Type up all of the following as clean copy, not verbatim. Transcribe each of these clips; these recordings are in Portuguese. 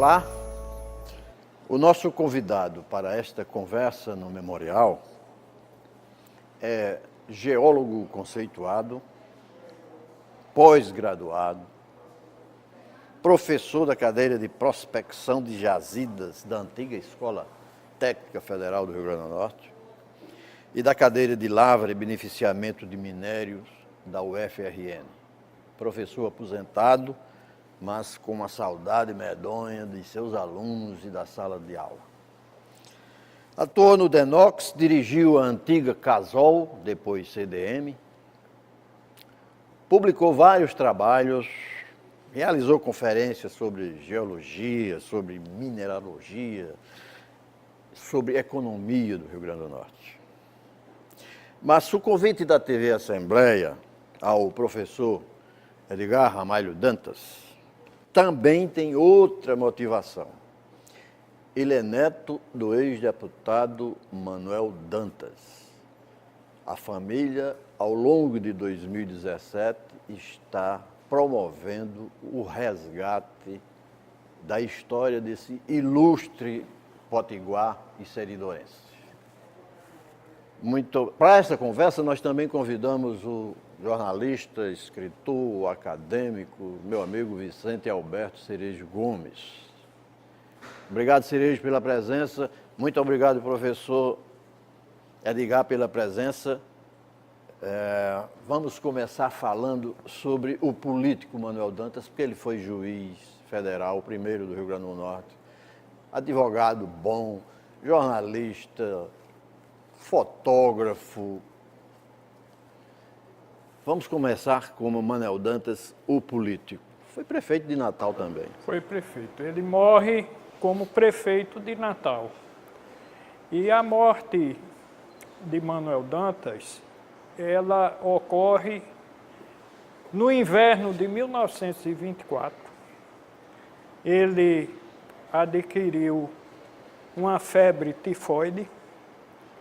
Olá, o nosso convidado para esta conversa no Memorial é geólogo conceituado, pós-graduado, professor da cadeira de prospecção de jazidas da antiga Escola Técnica Federal do Rio Grande do Norte e da cadeira de lavra e beneficiamento de minérios da UFRN. Professor aposentado, mas com uma saudade medonha de seus alunos e da sala de aula. Atuou no DENOX, dirigiu a antiga Casol, depois CDM, publicou vários trabalhos, realizou conferências sobre geologia, sobre mineralogia, sobre economia do Rio Grande do Norte. Mas o convite da TV Assembleia ao professor Edgar Ramalho Dantas também tem outra motivação. Ele é neto do ex-deputado Manuel Dantas. A família, ao longo de 2017, está promovendo o resgate da história desse ilustre potiguar e seridorense. Para essa conversa, nós também convidamos o jornalista, escritor, acadêmico, meu amigo Vicente Alberto Cerejo Gomes. Obrigado, Cerejo, pela presença. Muito obrigado, professor Edgar, pela presença. Vamos começar falando sobre o político Manuel Dantas, porque ele foi juiz federal, o primeiro do Rio Grande do Norte, advogado bom, jornalista, fotógrafo. Vamos começar com o Manuel Dantas, o político. Foi prefeito de Natal também. Foi prefeito. Ele morre como prefeito de Natal. E a morte de Manuel Dantas, ela ocorre no inverno de 1924. Ele adquiriu uma febre tifoide,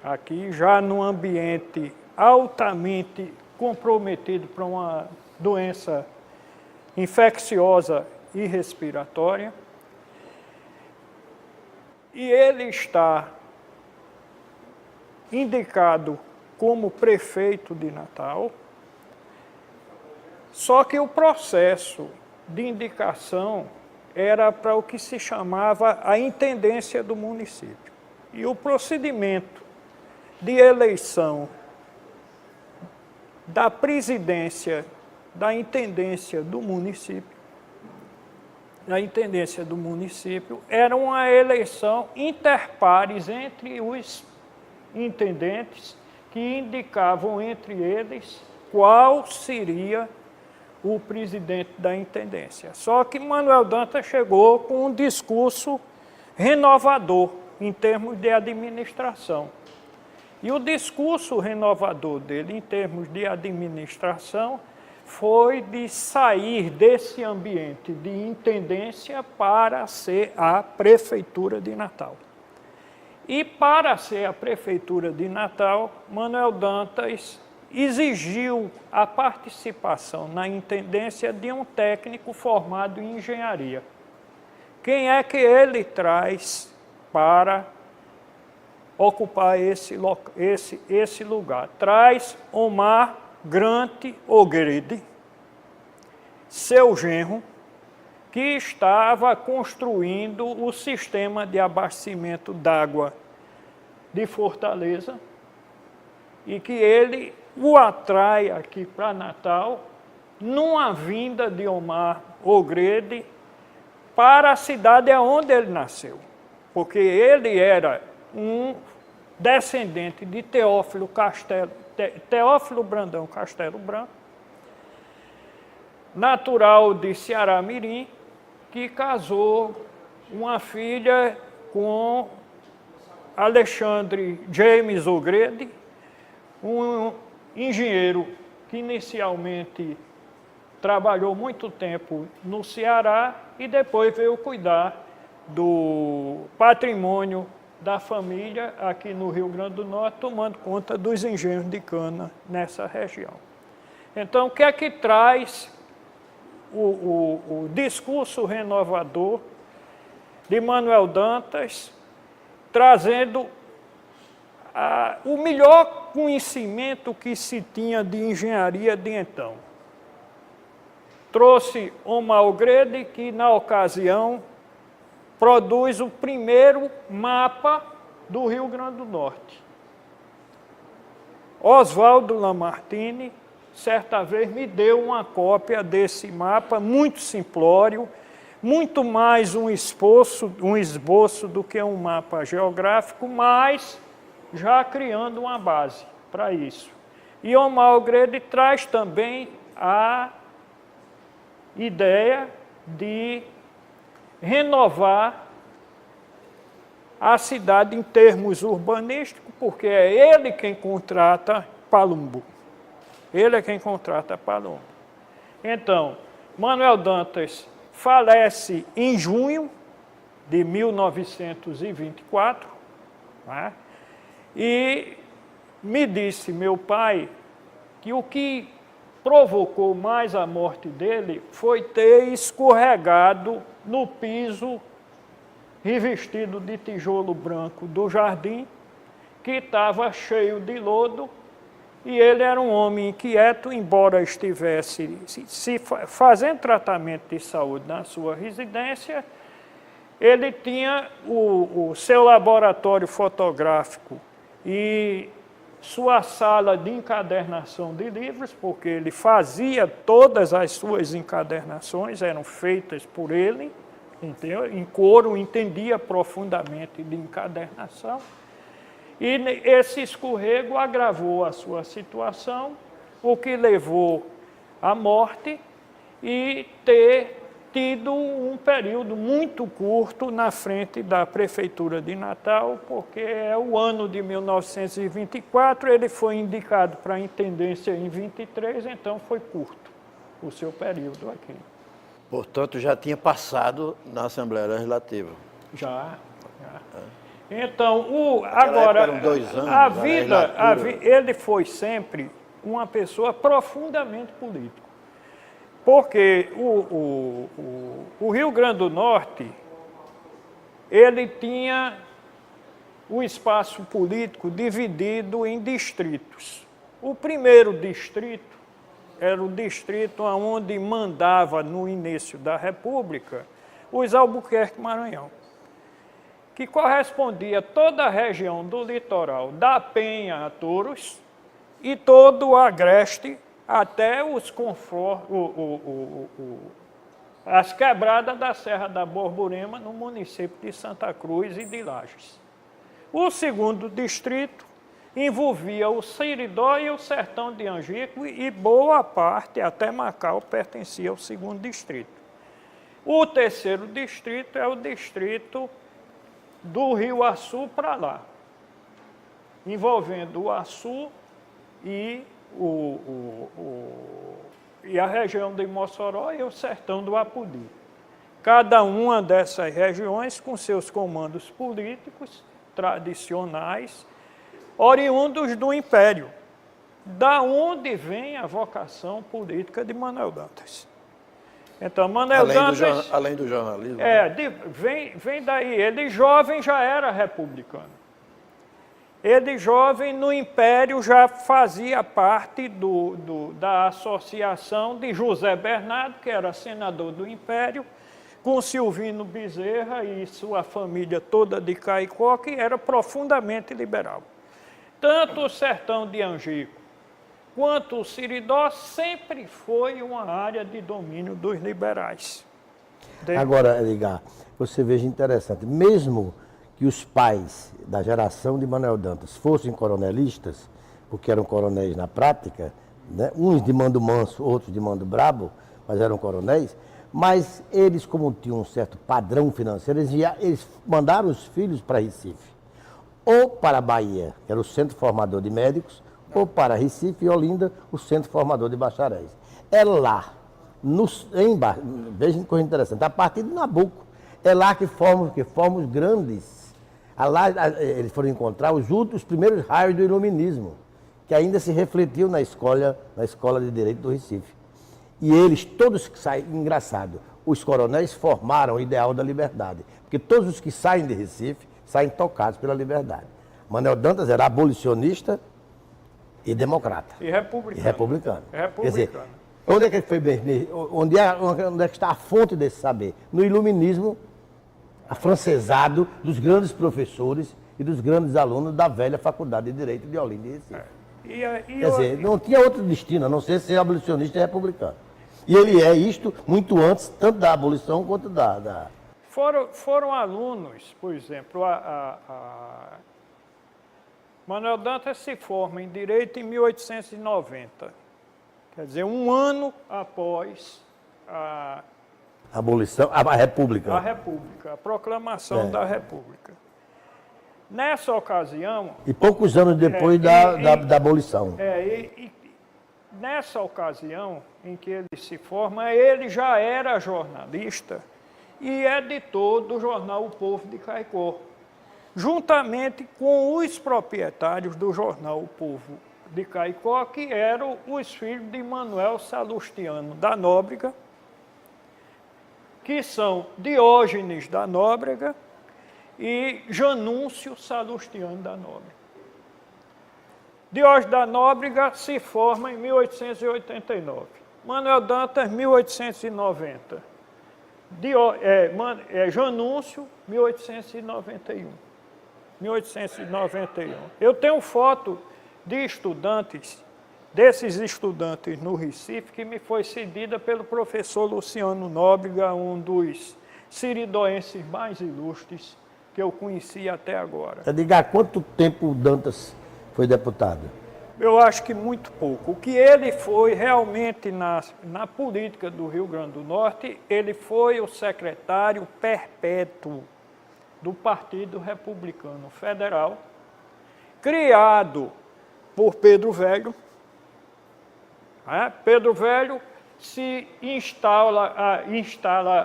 aqui já num ambiente altamente comprometido por uma doença infecciosa e respiratória. E ele está indicado como prefeito de Natal, só que o processo de indicação era para o que se chamava a intendência do município. E o procedimento de eleição da presidência da intendência do município, era uma eleição inter pares entre os intendentes, que indicavam entre eles qual seria o presidente da intendência. Só que Manuel Dantas chegou com um discurso renovador em termos de administração. E o discurso renovador dele, em termos de administração, foi de sair desse ambiente de intendência para ser a Prefeitura de Natal. E para ser a Prefeitura de Natal, Manuel Dantas exigiu a participação na intendência de um técnico formado em engenharia. Quem é que ele traz para ocupar esse lugar? Traz Omar Grant O'Grady, seu genro, que estava construindo o sistema de abastecimento d'água de Fortaleza e que ele o atrai aqui para Natal numa vinda de Omar O'Grady para a cidade onde ele nasceu, porque ele era um descendente de Teófilo Brandão Castelo Branco, natural de Ceará-Mirim, que casou uma filha com Alexandre James O'Grady, um engenheiro que inicialmente trabalhou muito tempo no Ceará e depois veio cuidar do patrimônio da família aqui no Rio Grande do Norte, tomando conta dos engenhos de cana nessa região. Então, o que é que traz o discurso renovador de Manuel Dantas, trazendo o melhor conhecimento que se tinha de engenharia de então. Trouxe Omar O'Grady, que na ocasião produz o primeiro mapa do Rio Grande do Norte. Oswaldo Lamartine, certa vez, me deu uma cópia desse mapa, muito simplório, muito mais um esboço do que um mapa geográfico, mas já criando uma base para isso. E Omar O'Grady traz também a ideia de renovar a cidade em termos urbanísticos, porque é ele quem contrata Palumbo. Ele é quem contrata Palumbo. Então, Manuel Dantas falece em junho de 1924, né? E me disse meu pai que o que provocou mais a morte dele foi ter escorregado no piso revestido de tijolo branco do jardim, que estava cheio de lodo, e ele era um homem inquieto, embora estivesse se fazendo tratamento de saúde na sua residência. Ele tinha o seu laboratório fotográfico e sua sala de encadernação de livros, porque ele fazia todas as suas encadernações, eram feitas por ele, entendeu? Em coro, entendia profundamente de encadernação. E esse escorrego agravou a sua situação, o que levou à morte e ter tido um período muito curto na frente da Prefeitura de Natal, porque é o ano de 1924, ele foi indicado para a intendência em 23, então foi curto o seu período aqui. Portanto, já tinha passado na Assembleia Legislativa. Já. Então, agora, eram 2 anos, a vida, ele foi sempre uma pessoa profundamente política. Porque o Rio Grande do Norte, ele tinha o espaço político dividido em distritos. O primeiro distrito era o distrito onde mandava, no início da República, os Albuquerque Maranhão, que correspondia a toda a região do litoral, da Penha a Touros, e todo o agreste, até as quebradas da Serra da Borborema, no município de Santa Cruz e de Lages. O segundo distrito envolvia o Seridó e o Sertão de Angico, e boa parte, até Macau, pertencia ao segundo distrito. O terceiro distrito é o distrito do Rio Açu para lá, envolvendo o Açu e a região de Mossoró e o sertão do Apodi. Cada uma dessas regiões com seus comandos políticos tradicionais, oriundos do Império, da onde vem a vocação política de Manuel Dantas. Então, Manuel Dantas... Além do jornalismo. Vem daí. Ele jovem já era republicano. Ele, jovem, no Império, já fazia parte da associação de José Bernardo, que era senador do Império, com Silvino Bezerra e sua família toda de Caicó, que era profundamente liberal. Tanto o sertão de Angico quanto o Seridó sempre foi uma área de domínio dos liberais. Agora, Edgar, você veja interessante, mesmo que os pais da geração de Manuel Dantas fossem coronelistas, porque eram coronéis na prática, né? Uns de mando manso, outros de mando brabo, mas eram coronéis, mas eles, como tinham um certo padrão financeiro, eles mandaram os filhos para Recife, ou para a Bahia, que era o centro formador de médicos, ou para Recife e Olinda, o centro formador de bacharéis. É lá, veja que coisa interessante, a partir de Nabuco, é lá que formam os grandes. Lá eles foram encontrar os primeiros raios do iluminismo, que ainda se refletiam na escola de Direito do Recife. E eles todos saem, engraçado, os coronéis formaram o ideal da liberdade. Porque todos os que saem de Recife saem tocados pela liberdade. Manuel Dantas era abolicionista e democrata. E republicano. E republicano. Republicano. Quer dizer, onde é que ele foi bem? Onde é que está a fonte desse saber? No iluminismo afrancesado dos grandes professores e dos grandes alunos da velha Faculdade de Direito de Olinda e Recife. Quer dizer, não tinha outro destino, a não ser abolicionista e republicano. E ele é isto muito antes, tanto da abolição quanto da... Foram alunos, por exemplo, Manuel Dantas se forma em Direito em 1890. Quer dizer, um ano após a abolição, a República. A República, a proclamação da República. Nessa ocasião... E poucos anos depois da abolição. Nessa ocasião em que ele se forma, ele já era jornalista e editor do jornal O Povo de Caicó, juntamente com os proprietários do jornal O Povo de Caicó, que eram os filhos de Manuel Salustiano da Nóbrega, que são Diógenes da Nóbrega e Janúncio Salustiano da Nóbrega. Diógenes da Nóbrega se forma em 1889. Manuel Dantas, 1890. Janúncio, 1891. 1891. Eu tenho foto de estudantes, desses estudantes no Recife, que me foi cedida pelo professor Luciano Nóbrega, um dos siridoenses mais ilustres que eu conheci até agora. Diga, há quanto tempo o Dantas foi deputado? Eu acho que muito pouco. O que ele foi realmente na política do Rio Grande do Norte, ele foi o secretário perpétuo do Partido Republicano Federal, criado por Pedro Velho. Pedro Velho se instala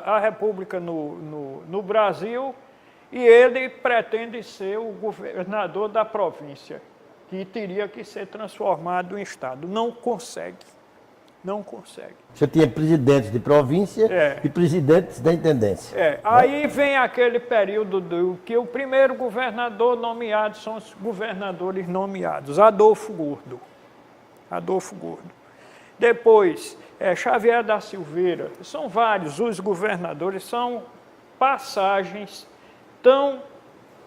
a República no Brasil e ele pretende ser o governador da província, que teria que ser transformado em Estado. Não consegue. Não consegue. Você tinha presidentes de província e presidentes da intendência. Aí vem aquele período que o primeiro governador nomeado são os governadores nomeados, Adolfo Gordo. Adolfo Gordo. Depois, Xavier da Silveira. São vários os governadores, são passagens tão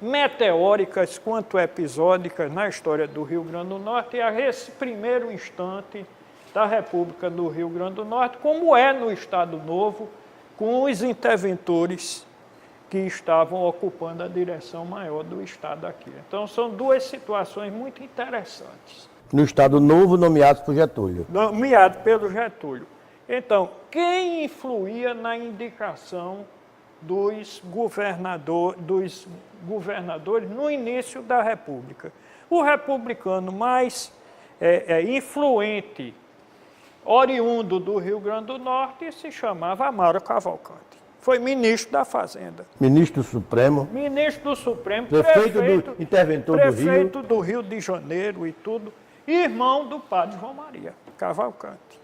meteóricas quanto episódicas na história do Rio Grande do Norte, e a esse primeiro instante da República do Rio Grande do Norte, como é no Estado Novo, com os interventores que estavam ocupando a direção maior do Estado aqui. Então, são duas situações muito interessantes. No Estado Novo, nomeados por Getúlio. Nomeado pelo Getúlio. Então, quem influía na indicação dos governadores no início da República? O republicano mais influente, oriundo do Rio Grande do Norte, se chamava Amaro Cavalcante. Foi ministro da Fazenda. Ministro Supremo. Ministro do Supremo. Prefeito do interventor do Rio. Prefeito do Rio de Janeiro e tudo. Irmão do padre João Maria Cavalcante.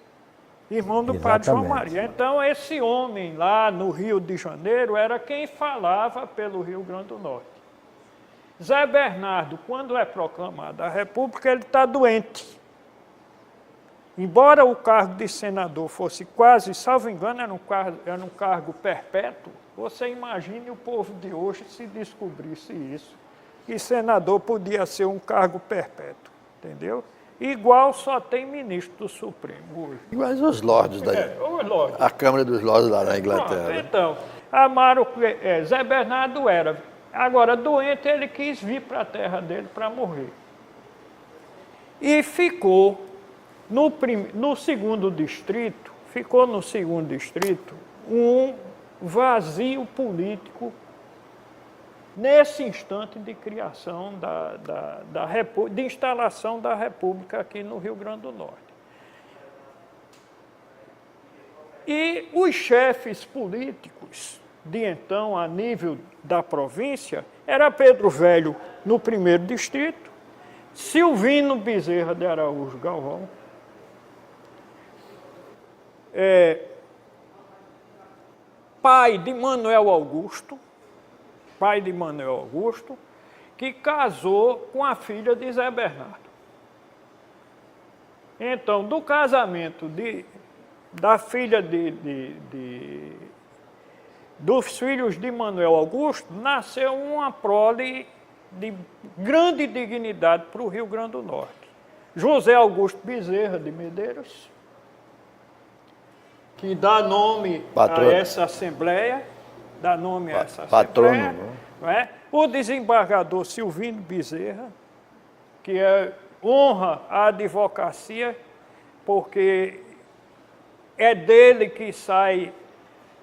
Irmão do padre João Maria. Então, esse homem lá no Rio de Janeiro era quem falava pelo Rio Grande do Norte. Zé Bernardo, quando é proclamada a República, ele está doente. Embora o cargo de senador fosse quase, salvo engano, era um cargo perpétuo, você imagine o povo de hoje se descobrisse isso. E senador podia ser um cargo perpétuo, entendeu? Igual só tem ministro do Supremo hoje. Iguais os lords os lords. A Câmara dos Lords lá na Inglaterra. Então, Zé Bernardo era. Agora, doente, ele quis vir para a terra dele para morrer. E ficou no segundo distrito, um vazio político nesse instante de criação de instalação da República aqui no Rio Grande do Norte. E os chefes políticos de então, a nível da província, era Pedro Velho no primeiro distrito, Silvino Bezerra de Araújo Galvão, pai de Manuel Augusto, que casou com a filha de Zé Bernardo. Então, do casamento da filha dos filhos de Manuel Augusto, nasceu uma prole de grande dignidade para o Rio Grande do Norte. José Augusto Bezerra de Medeiros, que dá nome a essa Assembleia, Patrono, não é? O desembargador Silvino Bezerra, que honra a advocacia, porque é dele que sai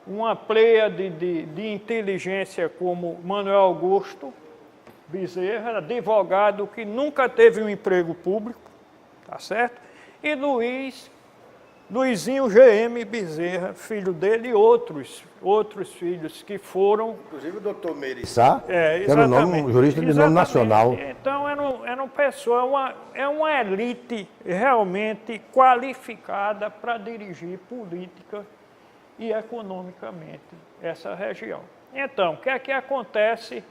uma pleiade de inteligência como Manuel Augusto Bezerra, advogado que nunca teve um emprego público, tá certo? E Luizinho GM Bezerra, filho dele, e outros filhos que foram... Inclusive o doutor Meirissá, que era um jurista de nome nacional. Então, era uma pessoa, é uma elite realmente qualificada para dirigir política e economicamente essa região. Então, o que é que acontece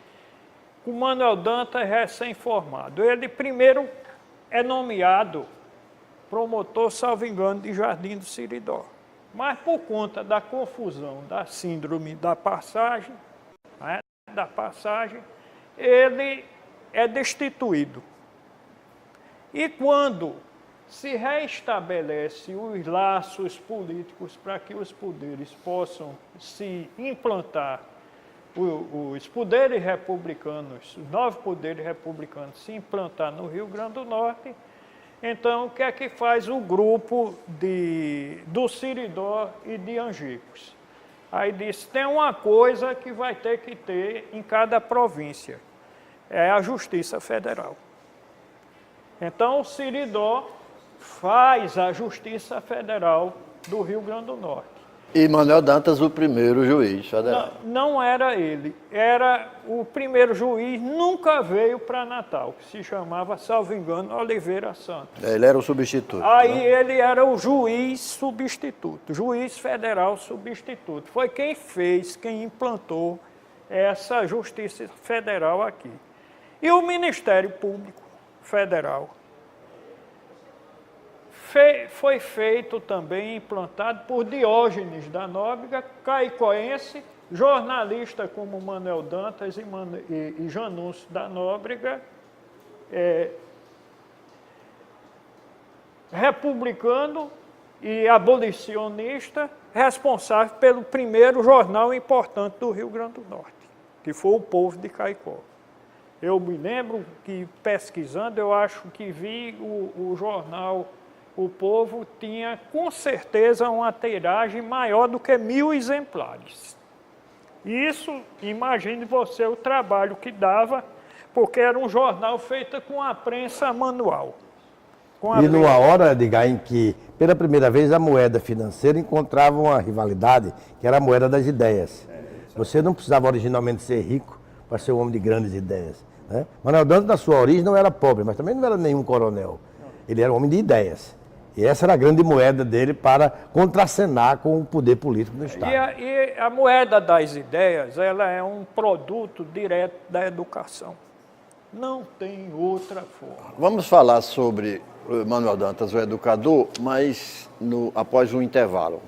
com o Manuel Dantas recém-formado? Ele primeiro é nomeado promotor, salvo engano, de Jardim do Seridó. Mas por conta da confusão, da síndrome da passagem, né, ele é destituído. E quando se reestabelece os laços políticos para que os poderes possam se implantar, os poderes republicanos, os 9 poderes republicanos se implantar no Rio Grande do Norte, então, o que é que faz o grupo do Seridó e de Angicos? Aí disse, tem uma coisa que vai ter que ter em cada província, é a Justiça Federal. Então, o Seridó faz a Justiça Federal do Rio Grande do Norte. E Manuel Dantas, o primeiro juiz federal. Não era ele. Era o primeiro juiz, nunca veio para Natal, que se chamava, salvo engano, Oliveira Santos. Ele era o substituto. Aí né? ele era o juiz substituto, juiz federal substituto. Foi quem implantou essa Justiça Federal aqui. E o Ministério Público Federal foi feito também, implantado por Diógenes da Nóbrega, caicoense, jornalista como Manuel Dantas e Janúncio da Nóbrega, republicano e abolicionista, responsável pelo primeiro jornal importante do Rio Grande do Norte, que foi o Povo de Caicó. Eu me lembro que, pesquisando, eu acho que vi o jornal O Povo tinha, com certeza, uma tiragem maior do que 1000 exemplares. Isso, imagine você o trabalho que dava, porque era um jornal feito com a prensa manual. E numa hora, Edgar, em que, pela primeira vez, a moeda financeira encontrava uma rivalidade, que era a moeda das ideias. Você não precisava originalmente ser rico para ser um homem de grandes ideias. Né? Manuel Dantas, na sua origem, não era pobre, mas também não era nenhum coronel. Ele era um homem de ideias. E essa era a grande moeda dele para contracenar com o poder político do Estado. E a moeda das ideias, ela é um produto direto da educação. Não tem outra forma. Vamos falar sobre Manuel Dantas, o educador, mas após um intervalo.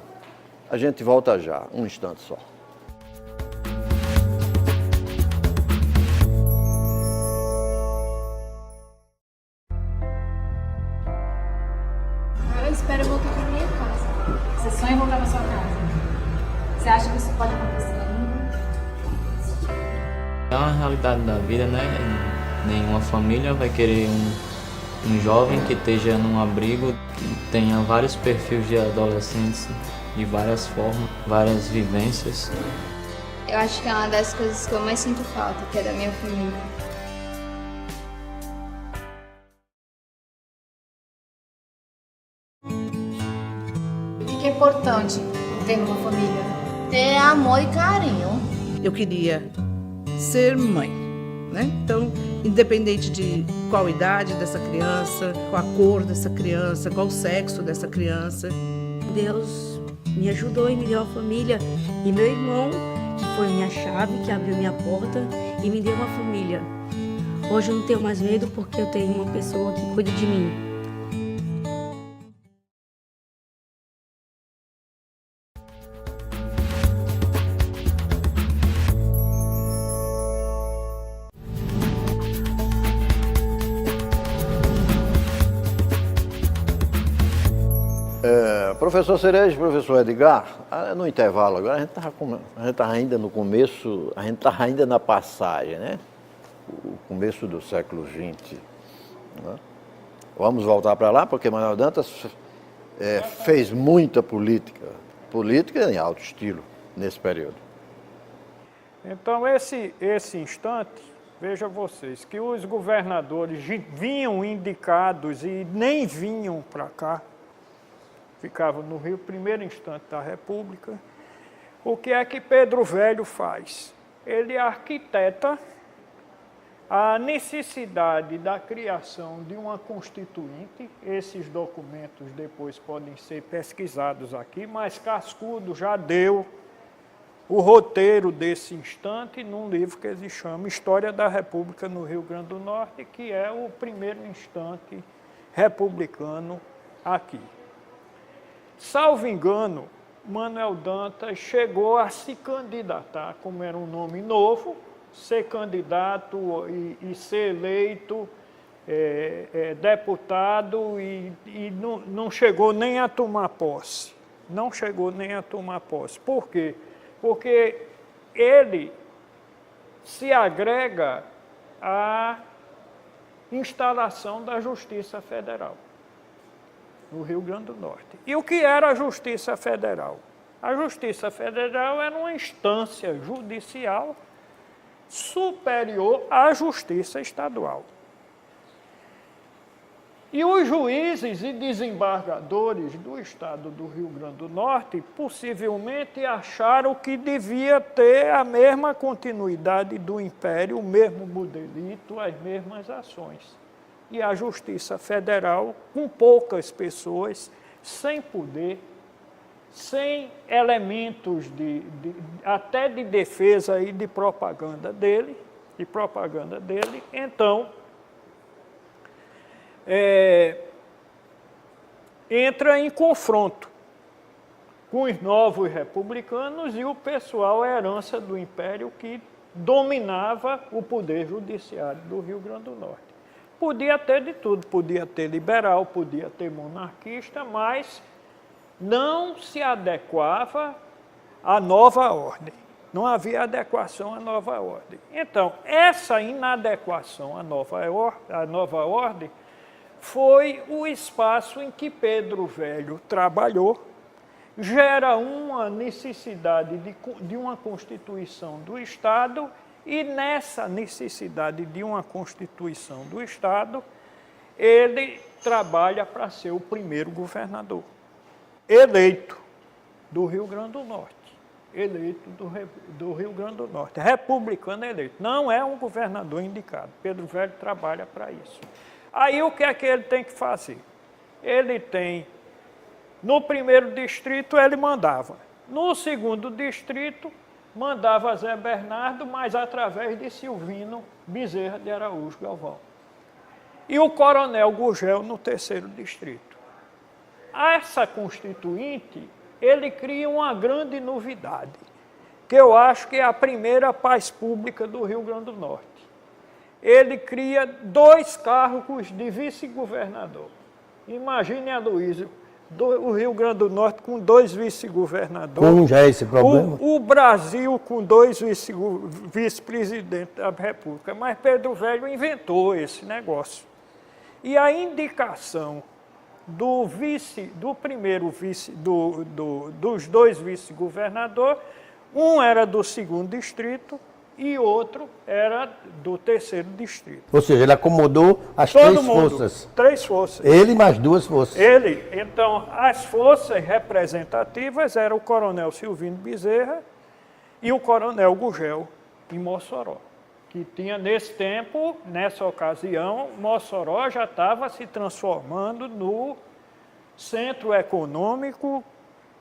A gente volta já, um instante só. Espero voltar para minha casa. Você sonha em voltar para sua casa? Você acha que isso pode acontecer ainda? É uma realidade da vida, né? Nenhuma família vai querer um jovem que esteja num abrigo, que tenha vários perfis de adolescentes, de várias formas, várias vivências. Eu acho que é uma das coisas que eu mais sinto falta, que é da minha família. O que é importante ter numa família? Ter amor e carinho. Eu queria ser mãe, né? Então, independente de qual idade dessa criança, qual a cor dessa criança, qual o sexo dessa criança. Deus me ajudou e me deu uma família. E meu irmão, que foi minha chave, que abriu minha porta e me deu uma família. Hoje eu não tenho mais medo porque eu tenho uma pessoa que cuida de mim. Professor Cerejo, professor Edgar, no intervalo agora, a gente estava ainda no começo, a gente estava ainda na passagem, né? O começo do século XX. Né? Vamos voltar para lá, porque Manuel Dantas fez muita política em alto estilo nesse período. Então, esse instante, veja vocês, que os governadores vinham indicados e nem vinham para cá, ficavam no Rio, primeiro instante da República. O que é que Pedro Velho faz? Ele arquiteta a necessidade da criação de uma constituinte. Esses documentos depois podem ser pesquisados aqui, mas Cascudo já deu o roteiro desse instante num livro que ele chama História da República no Rio Grande do Norte, que é o primeiro instante republicano aqui. Salvo engano, Manuel Dantas chegou a se candidatar, como era um nome novo, ser candidato e ser eleito deputado e não chegou nem a tomar posse. Não chegou nem a tomar posse. Por quê? Porque ele se agrega à instalação da Justiça Federal no Rio Grande do Norte. E o que era a Justiça Federal? A Justiça Federal era uma instância judicial superior à Justiça Estadual. E os juízes e desembargadores do Estado do Rio Grande do Norte possivelmente acharam que devia ter a mesma continuidade do Império, o mesmo modelito, as mesmas ações. E a Justiça Federal, com poucas pessoas, sem poder, sem elementos até de defesa e de propaganda dele, então entra em confronto com os novos republicanos e o pessoal, a herança do Império que dominava o poder judiciário do Rio Grande do Norte. Podia ter de tudo, podia ter liberal, podia ter monarquista, mas não se adequava à nova ordem. Não havia adequação à nova ordem. Então, essa inadequação à nova ordem foi o espaço em que Pedro Velho trabalhou, gera uma necessidade de uma constituição do Estado, e nessa necessidade de uma constituição do Estado, ele trabalha para ser o primeiro governador eleito do Rio Grande do Norte. Eleito do Rio Grande do Norte. Republicano eleito. Não é um governador indicado. Pedro Velho trabalha para isso. Aí o que é que ele tem que fazer? Ele tem, no primeiro distrito ele mandava. No segundo distrito, mandava Zé Bernardo, mas através de Silvino Bezerra de Araújo Galvão. E o coronel Gurgel no terceiro distrito. Essa constituinte, ele cria uma grande novidade, que eu acho que é a primeira paz pública do Rio Grande do Norte. Ele cria 2 cargos de vice-governador. Imagine, Aloysio, o Rio Grande do Norte com 2 vice-governadores. Como já é esse problema? O Brasil com 2 vice-presidentes da República. Mas Pedro Velho inventou esse negócio. E a indicação do primeiro vice, dos 2 vice-governadores, um era do segundo distrito e outro era do terceiro distrito. Ou seja, ele acomodou as Todo 3 mundo, forças. 3 forças. Ele mais 2 forças. Então, as forças representativas eram o coronel Silvino Bezerra e o coronel Gurgel em Mossoró, que tinha nesse tempo, nessa ocasião, Mossoró já estava se transformando no centro econômico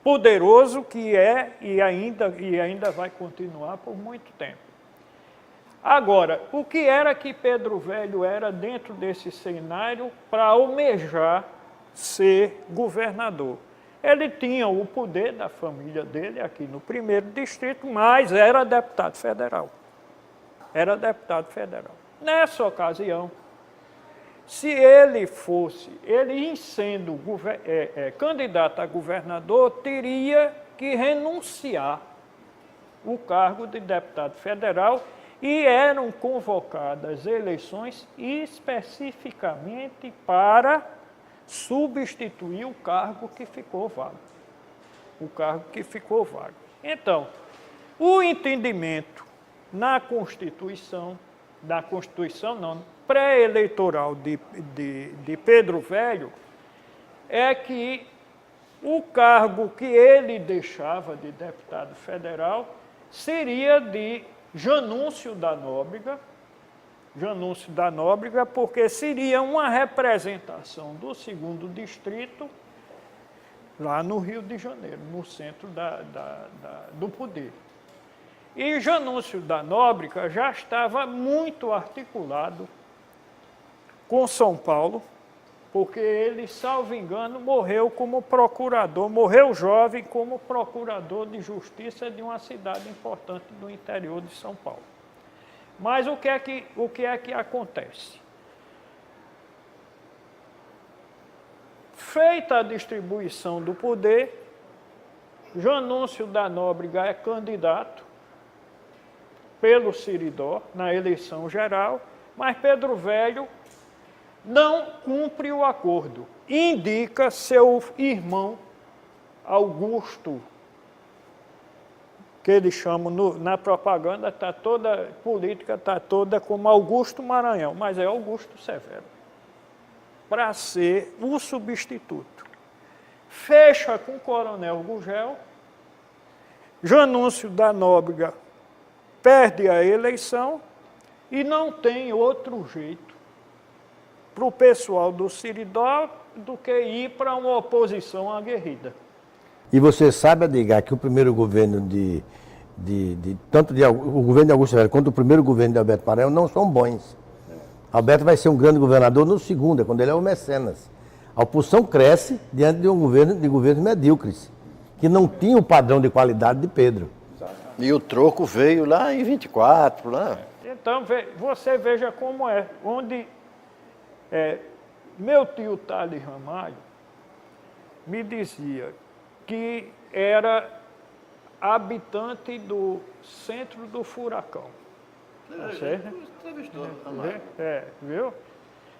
poderoso que é e ainda vai continuar por muito tempo. Agora, o que era que Pedro Velho era dentro desse cenário para almejar ser governador? Ele tinha o poder da família dele aqui no 1º distrito, mas era deputado federal. Era deputado federal. Nessa ocasião, se ele sendo candidato a governador, teria que renunciar o cargo de deputado federal e eram convocadas eleições especificamente para substituir o cargo que ficou vago. Então, o entendimento na Constituição pré-eleitoral de Pedro Velho, é que o cargo que ele deixava de deputado federal seria de Janúncio da Nóbrega, porque seria uma representação do 2º distrito lá no Rio de Janeiro, no centro do poder. E Janúncio da Nóbrega já estava muito articulado com São Paulo, porque ele, salvo engano, morreu jovem como procurador de justiça de uma cidade importante do interior de São Paulo. Mas o que é que acontece? Feita a distribuição do poder, Janúncio da Nóbrega é candidato pelo Siridó na eleição geral, mas Pedro Velho não cumpre o acordo. Indica seu irmão Augusto, que eles chamam na propaganda, política está toda como Augusto Maranhão, mas é Augusto Severo, para ser o substituto. Fecha com o Coronel Gugel, Janúncio da Nóbrega perde a eleição e não tem outro jeito para o pessoal do Siridó do que ir para uma oposição aguerrida. E você sabe, Edgar, que o primeiro governo o governo de Augusto Severo quanto o primeiro governo de Alberto Maranhão não são bons. Alberto vai ser um grande governador no segundo, quando ele é o mecenas. A oposição cresce diante de governos medíocres, que não tinha o padrão de qualidade de Pedro. E o troco veio lá em 24, né? Então, você veja como é, onde meu tio Thales Ramalho me dizia que era habitante do centro do furacão. Tá certo? Viu?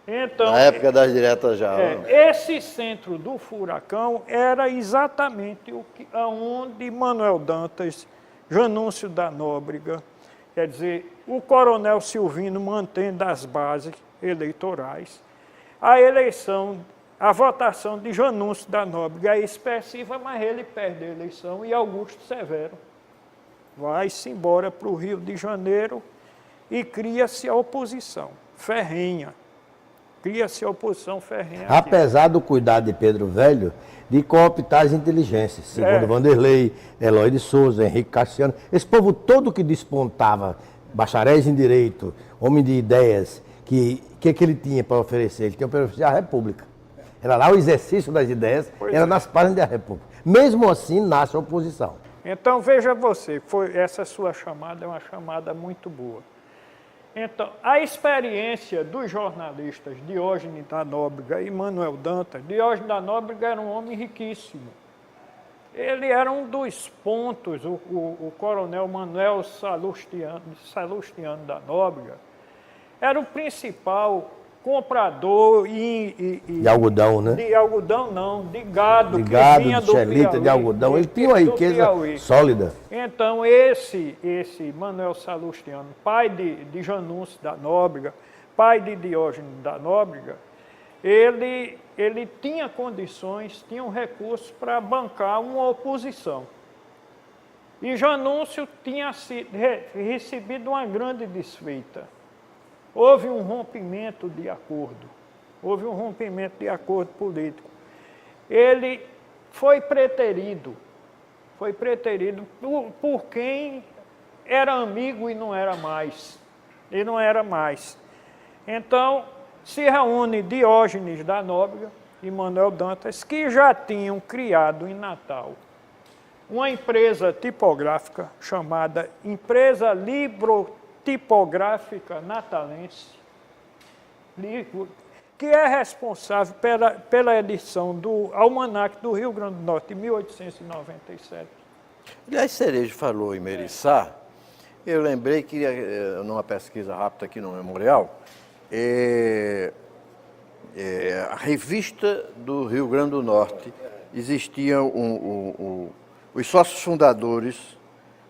Então, na época das diretas já. Esse centro do furacão era exatamente aonde Manuel Dantas, Janúncio da Nóbrega, quer dizer, o coronel Silvino mantendo as bases eleitorais. A votação de Janúncio da Nóbrega é expressiva, mas ele perde a eleição e Augusto Severo vai-se embora para o Rio de Janeiro e cria-se a oposição ferrenha. Apesar do cuidado de Pedro Velho de cooptar as inteligências, segundo Vanderlei, Eloy de Souza, Henrique Cassiano, esse povo todo que despontava, bacharéis em direito, homem de ideias, que ele tinha para oferecer? Ele tinha para oferecer a República. Era lá o exercício das ideias, era nas páginas da República. Mesmo assim, nasce a oposição. Então, veja você, essa sua chamada é uma chamada muito boa. Então, a experiência dos jornalistas Diógenes da Nóbrega e Manuel Dantas, Diógenes da Nóbrega era um homem riquíssimo. Ele era um dos pontos, o coronel Manuel Salustiano da Nóbrega, era o principal comprador de algodão, né? De algodão não, de gado. De gado, vinha de xelita, de algodão. Ele tinha uma riqueza sólida. Então, esse Manuel Salustiano, pai de Janúncio da Nóbrega, pai de Diógenes da Nóbrega, ele tinha condições, tinha um recurso para bancar uma oposição. E Janúncio tinha recebido uma grande desfeita. Houve um rompimento de acordo político. Ele foi preterido foi preterido por quem era amigo e não era mais. E não era mais. Então, se reúne Diógenes da Nóbrega e Manuel Dantas, que já tinham criado em Natal uma empresa tipográfica chamada Empresa Librotipográfica Natalense, que é responsável pela edição do Almanaque do Rio Grande do Norte, de 1897. Aliás, Cerejo falou em Meriçá, eu lembrei que, numa pesquisa rápida aqui no Memorial, a revista do Rio Grande do Norte, existia os sócios fundadores,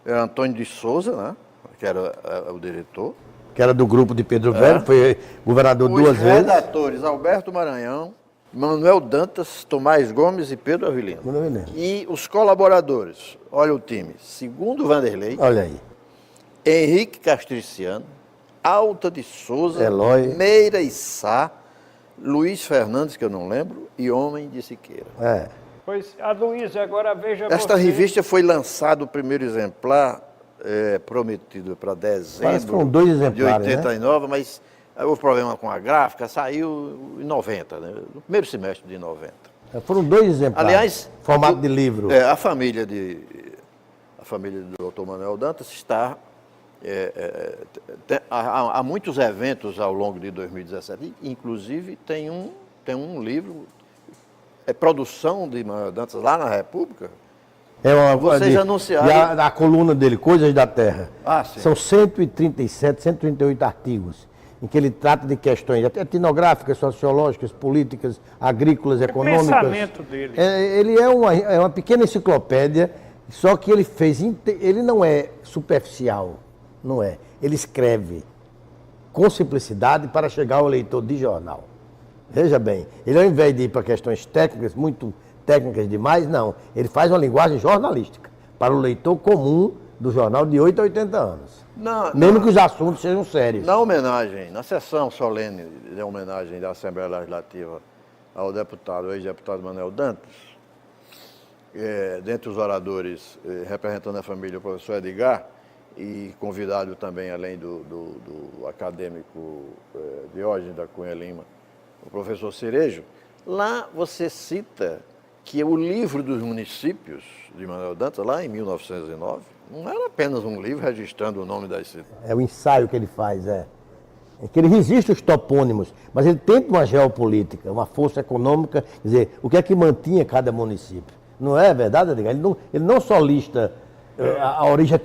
era Antônio de Souza, né, que era o diretor. Que era do grupo de Pedro Velho, foi governador duas vezes. Os redatores, Alberto Maranhão, Manuel Dantas, Tomás Gomes e Pedro Avilino. E os colaboradores, olha o time, Segundo Vanderlei, olha aí, Henrique Castriciano, Alta de Souza, Eloy, Meira e Sá, Luiz Fernandes, que eu não lembro, e Homem de Siqueira. Pois, a Luísa, agora veja Esta revista foi lançado o primeiro exemplar, prometido para dezembro de 89, né? Mas houve problema com a gráfica, saiu em 90, né? No primeiro semestre de 90. Foram 2 exemplares, aliás, formato de livro. A família do Dr. Manuel Dantas está... há muitos eventos ao longo de 2017, inclusive tem um livro, produção de Manuel Dantas lá na República. Vocês anunciaram... A coluna dele, Coisas da Terra. Sim. São 137, 138 artigos, em que ele trata de questões etnográficas, sociológicas, políticas, agrícolas, econômicas. O pensamento dele. Ele é uma pequena enciclopédia, só que ele não é superficial, não é. Ele escreve com simplicidade para chegar ao leitor de jornal. Veja bem, ele ao invés de ir para questões técnicas, muito técnicas demais, não. Ele faz uma linguagem jornalística para o leitor comum do jornal de 8 a 80 anos. Mesmo que os assuntos sejam sérios. Na sessão solene de homenagem da Assembleia Legislativa ao ex-deputado Manuel Dantas, dentre os oradores representando a família, o professor Edgar, e convidado também, além do acadêmico Diógenes da Cunha Lima, o professor Cerejo, lá você cita que o livro dos municípios de Manuel Dantas, lá em 1909, não era apenas um livro registrando o nome das cidades. É o ensaio que ele faz, É que ele resiste aos topônimos, mas ele tenta uma geopolítica, uma força econômica, quer dizer, o que é que mantinha cada município. Não é verdade, Edgar? Ele não só lista a origem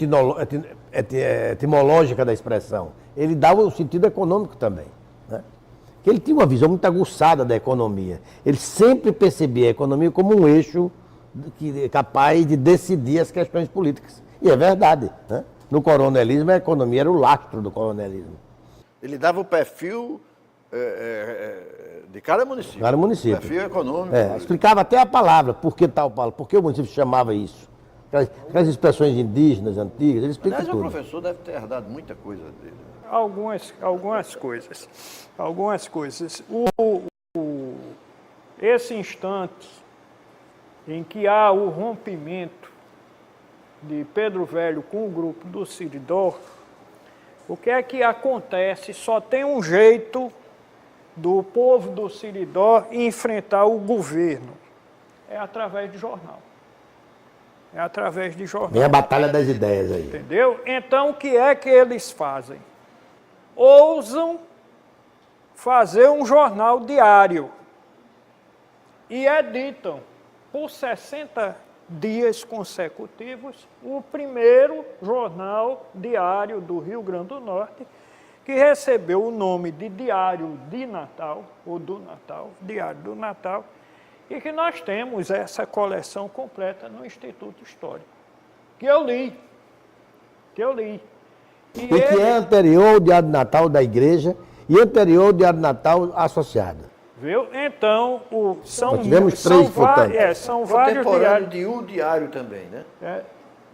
etimológica da expressão, ele dá o sentido econômico também, né? Ele tinha uma visão muito aguçada da economia. Ele sempre percebia a economia como um eixo capaz de decidir as questões políticas. E é verdade, né? No coronelismo, a economia era o lastro do coronelismo. Ele dava o perfil de cada município. Cada município. Perfil econômico. Explicava até a palavra, por que tal palavra, por que o município chamava isso. Aquelas expressões indígenas, antigas, ele explica tudo. Aliás, o professor deve ter herdado muita coisa dele. Algumas coisas. Esse instante em que há o rompimento de Pedro Velho com o grupo do Siridó, o que é que acontece? Só tem um jeito do povo do Siridó enfrentar o governo. É através de jornal. Vem a batalha das ideias aí. Entendeu? Então, o que é que eles fazem? Ousam fazer um jornal diário e editam por 60 dias consecutivos o primeiro jornal diário do Rio Grande do Norte, que recebeu o nome de Diário de Natal, ou do Natal, Diário do Natal, e que nós temos essa coleção completa no Instituto Histórico, que eu li. E que é anterior ao Diário de Natal da Igreja e anterior ao Diário de Natal associado. Viu? Então, nós tivemos três, portanto. São vários diários. De O Diário também, né?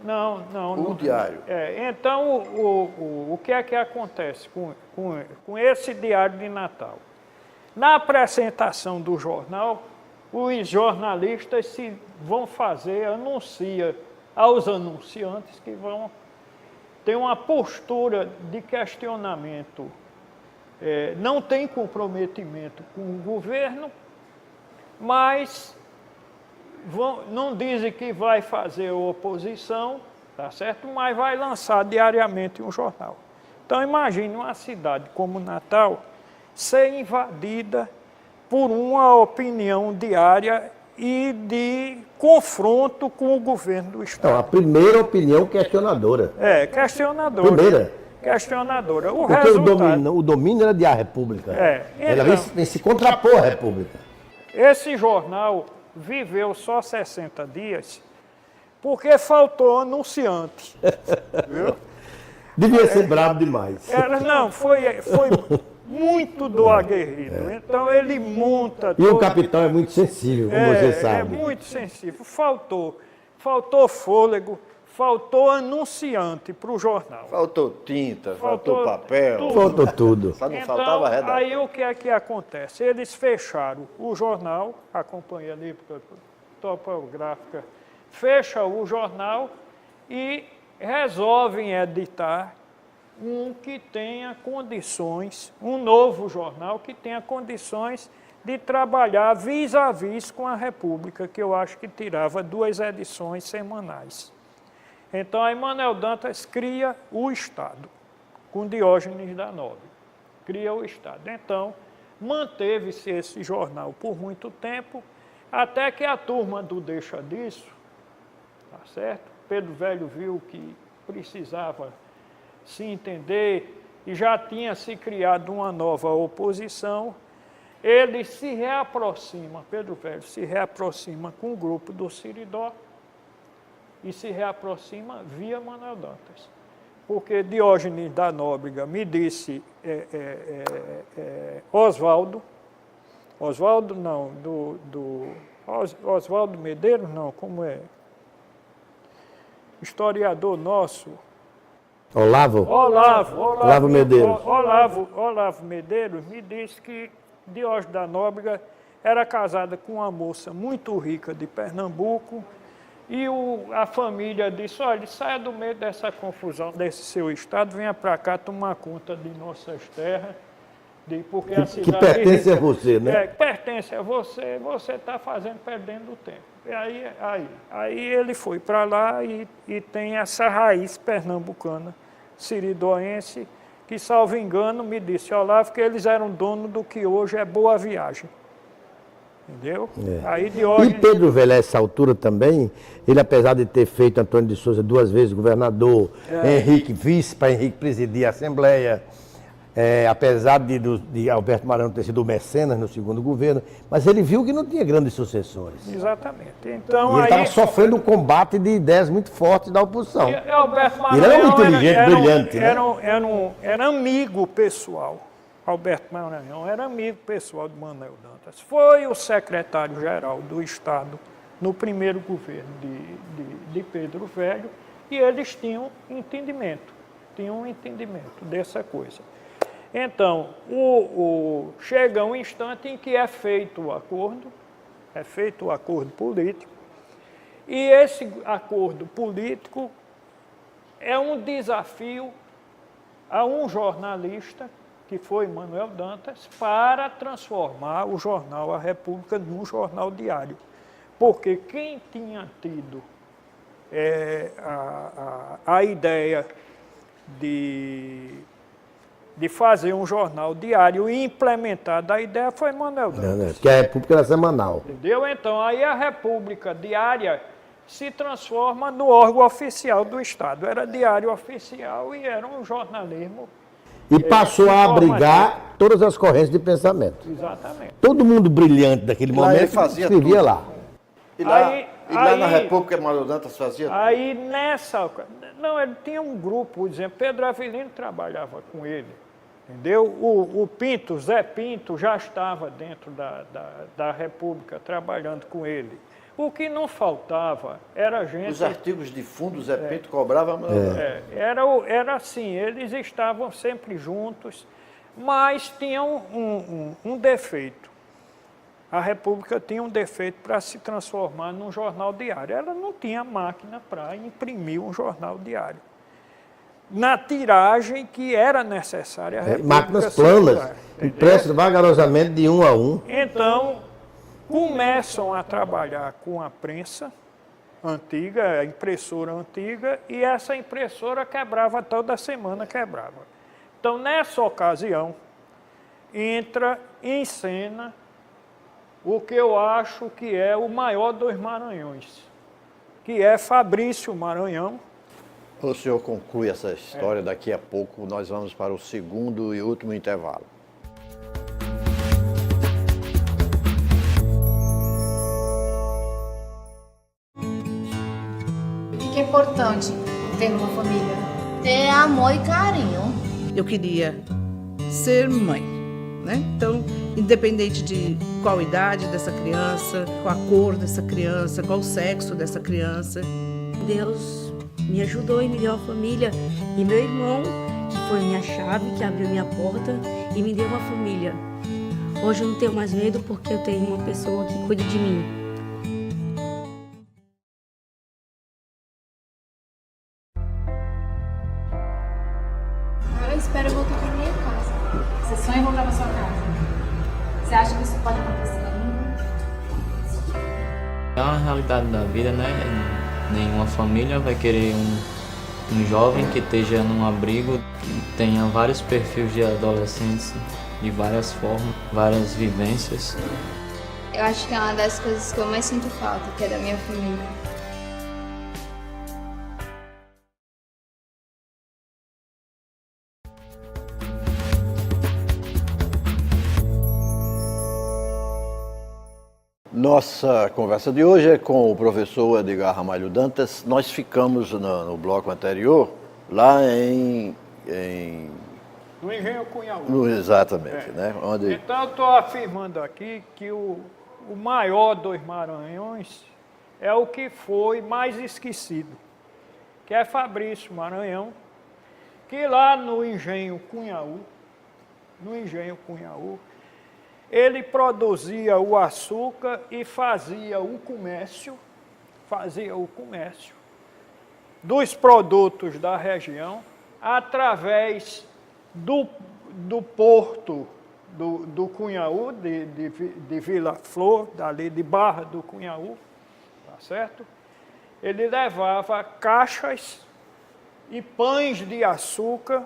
Não. O Diário. Então, o que é que acontece com esse Diário de Natal? Na apresentação do jornal, os jornalistas anuncia aos anunciantes que vão ter uma postura de questionamento, não tem comprometimento com o governo, mas não dizem que vai fazer oposição, tá certo? Mas vai lançar diariamente um jornal. Então imagine uma cidade como Natal ser invadida por uma opinião diária e de confronto com o governo do Estado. Então, a primeira opinião questionadora. Questionadora. Primeira. Questionadora. Porque o domínio era de a República. Ela vem se contrapor à República. Esse jornal viveu só 60 dias porque faltou anunciante. Viu? Devia ser brabo demais. Não, foi muito do aguerrido. Então ele monta... E o capitão é muito sensível, como você sabe. É muito sensível. Faltou fôlego, faltou anunciante para o jornal. Faltou tinta, faltou papel. Faltou tudo. Só não faltava redação. Aí o que é que acontece? Eles fecharam o jornal, a Companhia Topográfica fecha o jornal e resolvem editar que tenha condições, um novo jornal que tenha condições de trabalhar vis a vis com a República, que eu acho que tirava 2 edições semanais. Então, aí Manuel Dantas cria o Estado, com Diógenes da Nóbrega, cria o Estado. Então, manteve-se esse jornal por muito tempo, até que a turma do Deixa Disso, tá certo? Pedro Velho viu que precisava se entender e já tinha se criado uma nova oposição, ele se reaproxima, Pedro Velho se reaproxima com o grupo do Siridó e se reaproxima via Manuel Dantas. Porque Diógenes da Nóbrega me disse, Oswaldo não, Oswaldo Medeiros não, como é? Historiador nosso. Olavo Medeiros. Olavo Medeiros me disse que Diógenes da Nóbrega era casada com uma moça muito rica de Pernambuco e a família disse, olha, saia do meio dessa confusão desse seu estado, venha para cá tomar conta de nossas terras, porque a cidade... Que pertence a você, né? Pertence a você, você está perdendo o tempo. E aí ele foi para lá e tem essa raiz pernambucana, siridoense, que, salvo engano, me disse, Olavo, que eles eram donos do que hoje é Boa Viagem. Entendeu? Aí Diógenes... E Pedro Velho, a essa altura também, ele, apesar de ter feito Antônio de Souza 2 vezes governador, Henrique vice para Henrique presidir a Assembleia, apesar de Alberto Maranhão ter sido mecenas no segundo governo, mas ele viu que não tinha grandes sucessores. Exatamente. Então, e ele estava sofrendo um combate de ideias muito fortes da oposição. Alberto Maranhão ele era muito inteligente, brilhante. Era amigo pessoal. Alberto Maranhão era amigo pessoal de Manuel Dantas. Foi o secretário-geral do Estado no primeiro governo de Pedro Velho e eles tinham entendimento dessa coisa. Então, chega um instante em que é feito o acordo político, e esse acordo político é um desafio a um jornalista, que foi Manuel Dantas, para transformar o jornal A República num jornal diário. Porque quem tinha tido a ideia de fazer um jornal diário e implementar a ideia foi Manuel Dantas. Que a República era semanal. Entendeu? Então, aí a República Diária se transforma no órgão oficial do Estado. Era diário oficial e era um jornalismo... E passou a abrigar todas as correntes de pensamento. Exatamente. Todo mundo brilhante daquele momento escrevia tudo. lá. E lá na República, Manuel Dantas fazia tudo. Aí nessa... Não, ele tinha um grupo, por exemplo, Pedro Avelino trabalhava com ele. Entendeu? O Pinto, Zé Pinto, já estava dentro da República trabalhando com ele. O que não faltava era gente... Os artigos de fundo, Zé Pinto cobrava... Era assim, eles estavam sempre juntos, mas tinham um defeito. a República tinha um defeito para se transformar num jornal diário. Ela não tinha máquina para imprimir um jornal diário. Na tiragem que era necessária. Máquinas planas, impressas vagarosamente de 1 a 1. Então, começam a trabalhar com a prensa antiga, a impressora antiga, e essa impressora quebrava toda semana, quebrava. Então, nessa ocasião, entra em cena o que eu acho que é o maior dos Maranhões, que é Fabrício Maranhão. O senhor conclui essa história, daqui a pouco nós vamos para o segundo e último intervalo. O que é importante ter numa família? Ter amor e carinho. Eu queria ser mãe, né? Então, independente de qual idade dessa criança, qual a cor dessa criança, qual o sexo dessa criança. Deus me ajudou e me deu uma família. E meu irmão, que foi minha chave, que abriu minha porta e me deu uma família. Hoje eu não tenho mais medo porque eu tenho uma pessoa que cuida de mim. Eu espero voltar para minha casa. Você sonha em voltar para sua casa? Você acha que isso pode acontecer ainda? É uma realidade da vida, né? Nenhuma família vai querer um jovem que esteja num abrigo, que tenha vários perfis de adolescentes, de várias formas, várias vivências. Eu acho que é uma das coisas que eu mais sinto falta, que é da minha família. Nossa conversa de hoje é com o professor Edgar Ramalho Dantas. Nós ficamos no bloco anterior, lá No Engenho Cunhaú. Exatamente, né? Onde... Então, eu estou afirmando aqui que o maior dos Maranhões é o que foi mais esquecido, que é Fabrício Maranhão, que lá no Engenho Cunhaú, ele produzia o açúcar e fazia o comércio dos produtos da região através do porto do Cunhaú, de Vila Flor, dali de Barra do Cunhaú, tá certo? Ele levava caixas e pães de açúcar,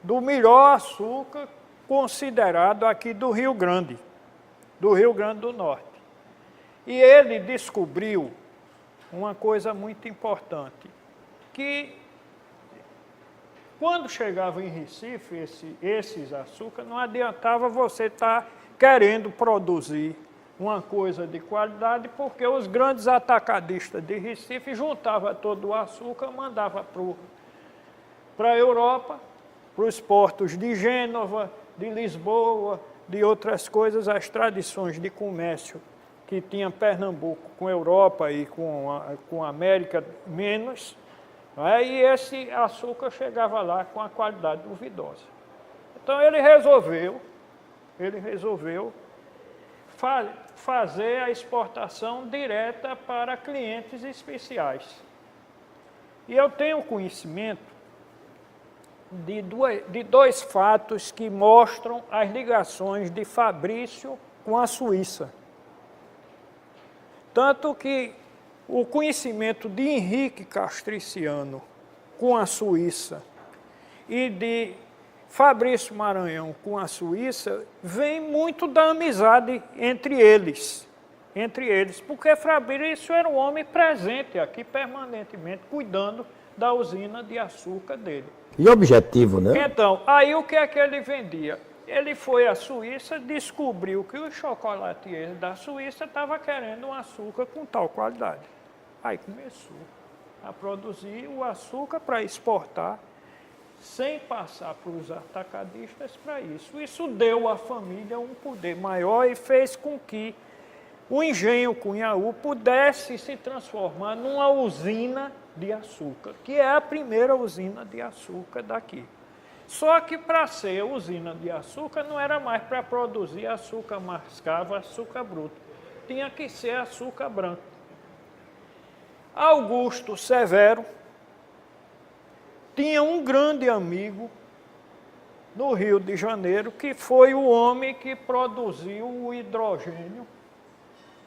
do melhor açúcar considerado aqui do Rio Grande do Norte. E ele descobriu uma coisa muito importante, que quando chegava em Recife esses açúcares, não adiantava você estar querendo produzir uma coisa de qualidade, porque os grandes atacadistas de Recife juntavam todo o açúcar, mandava para a Europa, para os portos de Gênova, de Lisboa, de outras coisas, as tradições de comércio que tinha Pernambuco com a Europa e com a América menos, e esse açúcar chegava lá com a qualidade duvidosa. Então ele resolveu fazer a exportação direta para clientes especiais. E eu tenho conhecimento de dois fatos que mostram as ligações de Fabrício com a Suíça. Tanto que o conhecimento de Henrique Castriciano com a Suíça e de Fabrício Maranhão com a Suíça vem muito da amizade entre eles, porque Fabrício era um homem presente aqui permanentemente, cuidando da usina de açúcar dele. E objetivo, né? Então, aí o que é que ele vendia? Ele foi à Suíça, descobriu que os chocolatiers da Suíça estavam querendo um açúcar com tal qualidade. Aí começou a produzir o açúcar para exportar, sem passar para os atacadistas para isso. Isso deu à família um poder maior e fez com que o Engenho Cunhaú pudesse se transformar numa usina de açúcar, que é a primeira usina de açúcar daqui. Só que para ser usina de açúcar não era mais para produzir açúcar mascavo, açúcar bruto. Tinha que ser açúcar branco. Augusto Severo tinha um grande amigo no Rio de Janeiro, que foi o homem que produziu o hidrogênio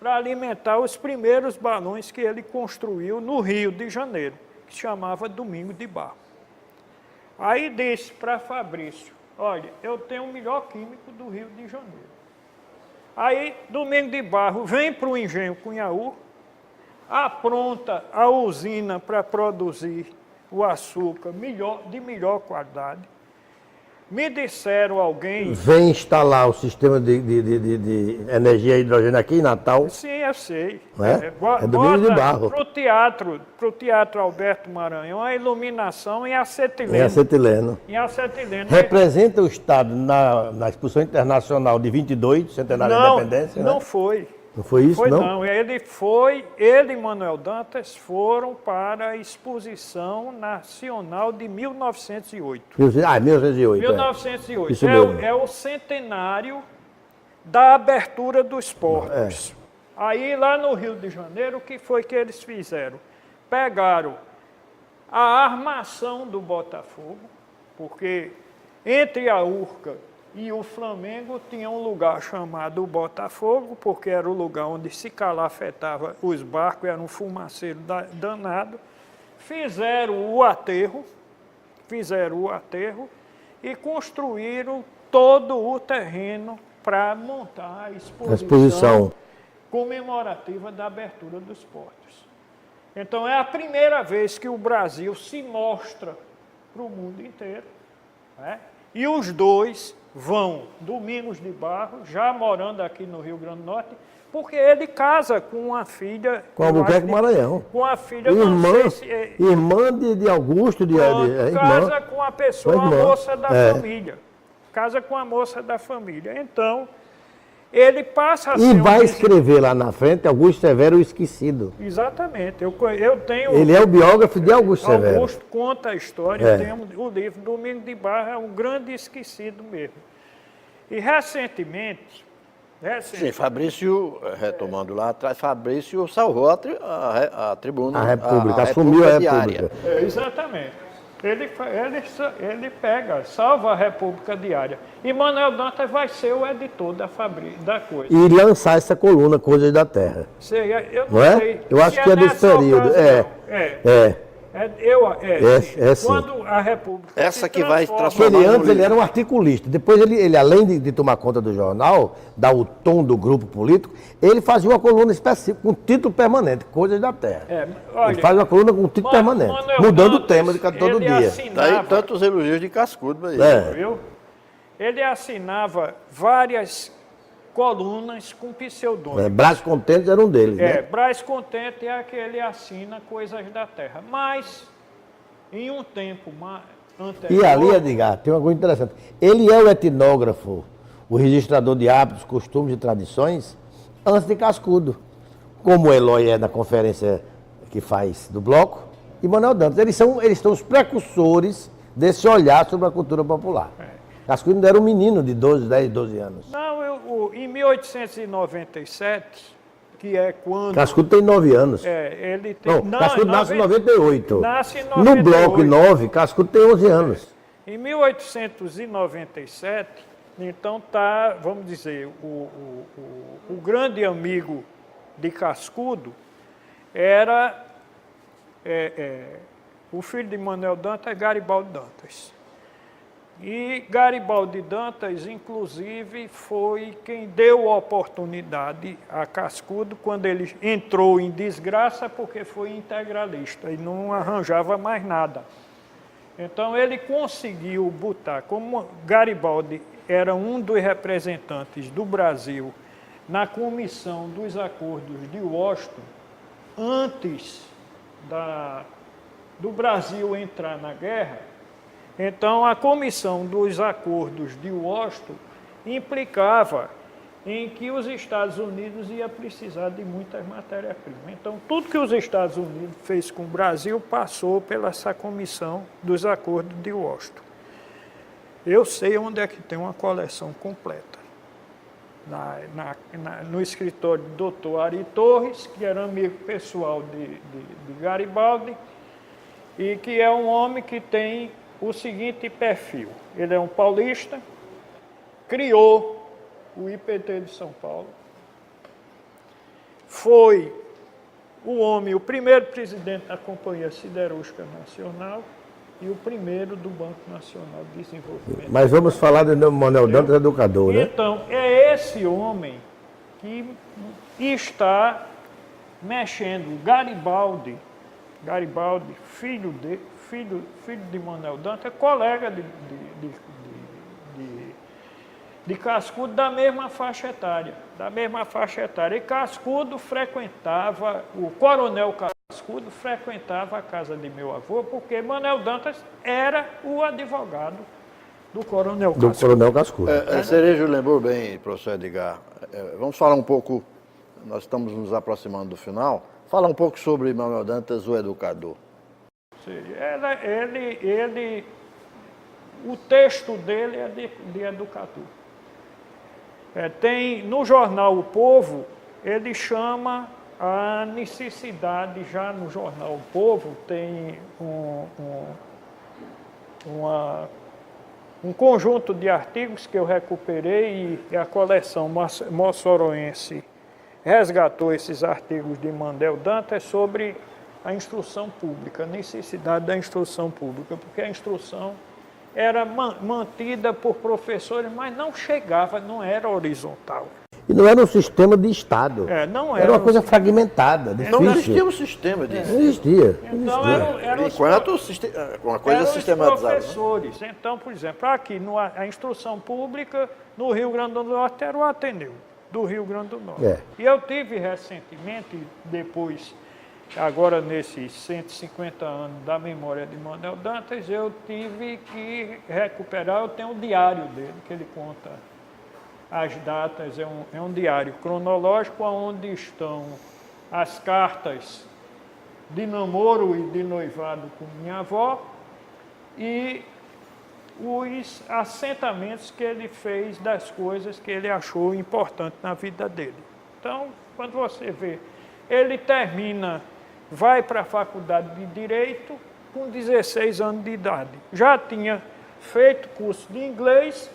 para alimentar os primeiros balões que ele construiu no Rio de Janeiro, que se chamava Domingo de Barro. Aí disse para Fabrício, olha, eu tenho o melhor químico do Rio de Janeiro. Aí Domingo de Barro vem para o engenho Cunhaú, apronta a usina para produzir o açúcar de melhor qualidade. Me disseram alguém... Vem instalar o sistema de energia hidrogênio aqui em Natal. Sim, eu sei. É Domingo de Barro. Para o Teatro Alberto Maranhão, a iluminação em acetileno. Em acetileno. Representa o Estado na Exposição Internacional de 22, Centenário da Independência? Não né? foi. Não foi isso, não? Ele e Manuel Dantas foram para a Exposição Nacional de 1908. 1908. 1908. Isso mesmo. É o centenário da abertura dos portos. Aí, lá no Rio de Janeiro, o que foi que eles fizeram? Pegaram a armação do Botafogo, porque entre a Urca e o Flamengo tinha um lugar chamado Botafogo, porque era o lugar onde se calafetava os barcos, era um fumaceiro danado. Fizeram o aterro e construíram todo o terreno para montar a exposição comemorativa da abertura dos portos. Então é a primeira vez que o Brasil se mostra para o mundo inteiro, né? E os dois vão, Domingos de Barro, já morando aqui no Rio Grande do Norte, porque ele casa com uma filha... Com Albuquerque Maranhão. Com a filha... Irmã de Augusto. Casa com a pessoa, a moça da família. Casa com a moça da família. Então, ele passa a ser... E vai escrever lá na frente Augusto Severo, o Esquecido. Exatamente. Eu tenho... Ele é o biógrafo de Augusto Severo. Augusto conta a história, temos o livro Domingo de Barro, é um grande esquecido mesmo. E recentemente... Sim, Fabrício, retomando lá atrás, Fabrício salvou a tribuna. A República, assumiu a República. Exatamente. Ele pega, salva a República Diária. E Manuel Dantas vai ser o editor da coisa. E lançar essa coluna Coisas da Terra. Eu não sei. Eu acho que é desse período. Sim. Quando a República... Essa que vai transformar... Porque antes ele era um articulista. Depois ele além de tomar conta do jornal, dar o tom do grupo político, ele fazia uma coluna específica, com título permanente, Coisas da Terra. Ele faz uma coluna com título permanente, mudando o tema de todo dia. Daí tantos elogios de cascudo. Viu? Ele assinava várias colunas com pseudônimo. Brás Contentes era um deles, né? Brás Contente é aquele assina Coisas da Terra. Mas, em um tempo anterior... E ali, Edgar, tem uma coisa interessante. Ele é o etnógrafo, o registrador de hábitos, costumes e tradições, antes de Cascudo. Como o Eloy é na conferência que faz do Bloco, e Manuel Dantas. Eles são os precursores desse olhar sobre a cultura popular. Cascudo ainda era um menino de 12 anos. Não, em 1897, que é quando... Cascudo tem 9 anos. Ele tem... Não, Cascudo nasce em 98. Nasce em 98. No Bloco 9, Cascudo tem 11 anos. Em 1897, então tá, vamos dizer, o grande amigo de Cascudo era o filho de Manuel Dantas, Garibaldi Dantas. E Garibaldi Dantas, inclusive, foi quem deu oportunidade a Cascudo quando ele entrou em desgraça porque foi integralista e não arranjava mais nada. Então ele conseguiu botar, como Garibaldi era um dos representantes do Brasil na Comissão dos Acordos de Washington, antes do Brasil entrar na guerra. Então, a Comissão dos Acordos de Washington implicava em que os Estados Unidos ia precisar de muitas matérias-primas. Então, tudo que os Estados Unidos fez com o Brasil passou pela essa Comissão dos Acordos de Washington. Eu sei onde é que tem uma coleção completa. No escritório do Dr. Ari Torres, que era amigo pessoal de Garibaldi, e que é um homem que tem o seguinte perfil. Ele é um paulista, criou o IPT de São Paulo, foi o primeiro presidente da Companhia Siderúrgica Nacional e o primeiro do Banco Nacional de Desenvolvimento. Mas vamos falar do Manuel Dantas, educador, né? Então, é esse homem que está mexendo. Garibaldi, filho de Manuel Dantas, é colega de Cascudo da mesma faixa etária. E Cascudo frequentava, o coronel Cascudo frequentava a casa de meu avô, porque Manuel Dantas era o advogado do coronel Cascudo. Do coronel Cascudo. Cerejo lembrou bem, professor Edgar. Vamos falar um pouco, nós estamos nos aproximando do final, falar um pouco sobre Manuel Dantas, o educador. Sim, o texto dele é de educador. Tem no jornal O Povo, ele chama a necessidade, já no jornal O Povo, tem um conjunto de artigos que eu recuperei e a coleção moçoroense resgatou esses artigos de Manuel Dantas sobre a instrução pública, a necessidade da instrução pública, porque a instrução era mantida por professores, mas não chegava, não era horizontal. E não era um sistema de Estado. Não era uma coisa fragmentada, difícil. Não existia um sistema disso. Não existia. Então, Enquanto uma coisa sistematizada. Os professores. Né? Então, por exemplo, aqui a instrução pública no Rio Grande do Norte era o Ateneu do Rio Grande do Norte. E eu tive recentemente, depois, agora nesses 150 anos da memória de Manuel Dantas, eu tive que recuperar, eu tenho um diário dele, que ele conta as datas, é um diário cronológico onde estão as cartas de namoro e de noivado com minha avó e os assentamentos que ele fez das coisas que ele achou importante na vida dele. Então, quando você vê, ele vai para a faculdade de Direito com 16 anos de idade. Já tinha feito curso de inglês,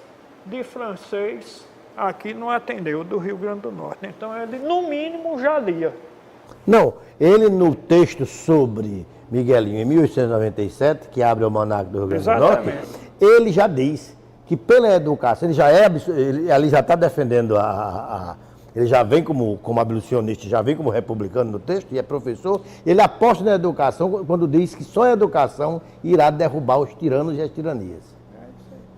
de francês, aqui no Ateneu do Rio Grande do Norte. Então, ele, no mínimo, já lia. Não, ele no texto sobre Miguelinho, em 1897, que abre o Almanaque do Rio Grande do Norte, ele já diz que pela educação, ele ali já está defendendo ele já vem como abolicionista, já vem como republicano no texto, e é professor, ele aposta na educação quando diz que só a educação irá derrubar os tiranos e as tiranias.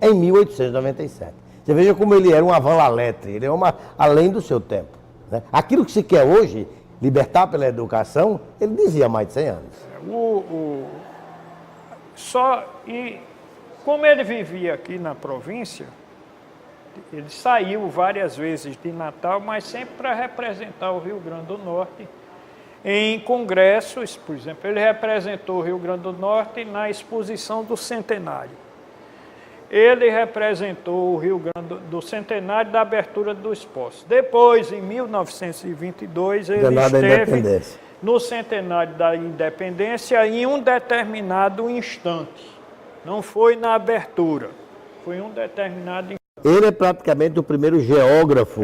Em 1897. Você veja como ele era um avant la lettre, ele é além do seu tempo. Né? Aquilo que se quer hoje, libertar pela educação, ele dizia há mais de 100 anos. Como ele vivia aqui na província, ele saiu várias vezes de Natal, mas sempre para representar o Rio Grande do Norte em congressos. Por exemplo, ele representou o Rio Grande do Norte na exposição do Centenário. Ele representou o Rio Grande do Centenário da abertura dos postos. Depois, em 1922, ele esteve no Centenário da Independência em um determinado instante. Não foi na abertura, foi em um determinado instante. Ele é praticamente o primeiro geógrafo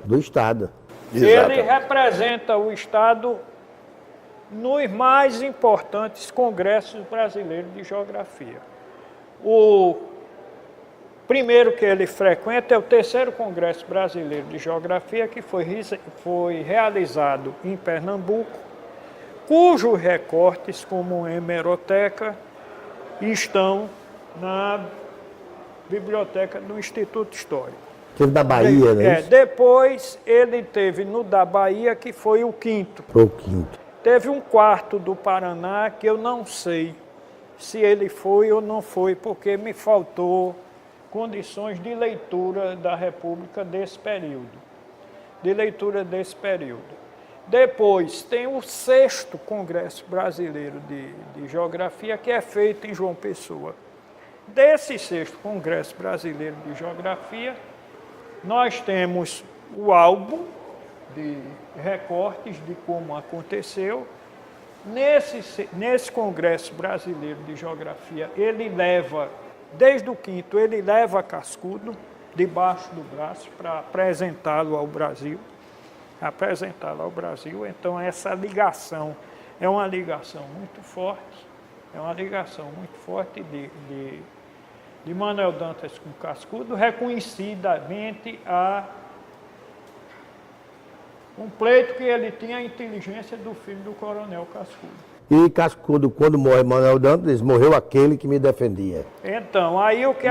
do Estado. Ele representa o Estado nos mais importantes congressos brasileiros de geografia. O primeiro que ele frequenta é o 3º Congresso Brasileiro de Geografia, que foi realizado em Pernambuco, cujos recortes, como hemeroteca, estão na biblioteca do Instituto Histórico. Teve da Bahia, né? Depois ele teve no da Bahia, que foi o 5º. O 5º. Teve um 4º do Paraná, que eu não sei se ele foi ou não foi, porque me faltou condições de leitura da República desse período. Depois tem o 6º Congresso Brasileiro de Geografia, que é feito em João Pessoa. Desse 6º Congresso Brasileiro de Geografia, nós temos o álbum de recortes de como aconteceu. Nesse Congresso Brasileiro de Geografia, ele leva, desde o 5º, ele leva cascudo debaixo do braço para apresentá-lo ao Brasil. Então, essa ligação é uma ligação muito forte, de Manuel Dantas com Cascudo, reconhecidamente um pleito que ele tinha a inteligência do filho do Coronel Cascudo. E Cascudo, quando morre Manuel Dantas, morreu aquele que me defendia. Então, aí o que